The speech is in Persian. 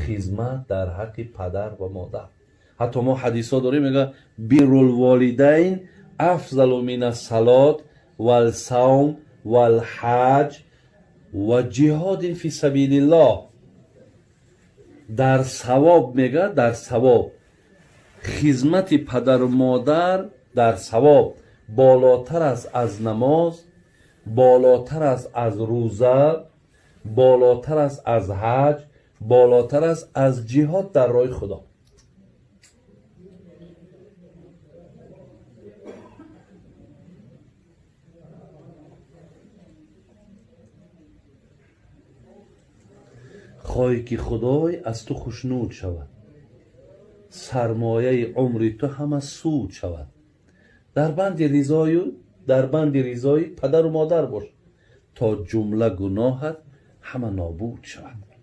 خدمت در حق پدر و مادر. حتی ما حدیث ها داریم میگه بر الوالدین افضل من الصلات و الصوم و الحج و جهاد فی سبیل الله. در ثواب میگه، در ثواب خدمت پدر و مادر در ثواب بالاتر است از نماز، بالاتر است از روزه، بالاتر است از حج، بالاتر است از جهاد در راه خدا. خواهی که خدای از تو خوشنود شود، سرمایه عمر تو همه سود شود. در بند رضای پدر و مادر باش تا جمله گناهت همه نابود شود.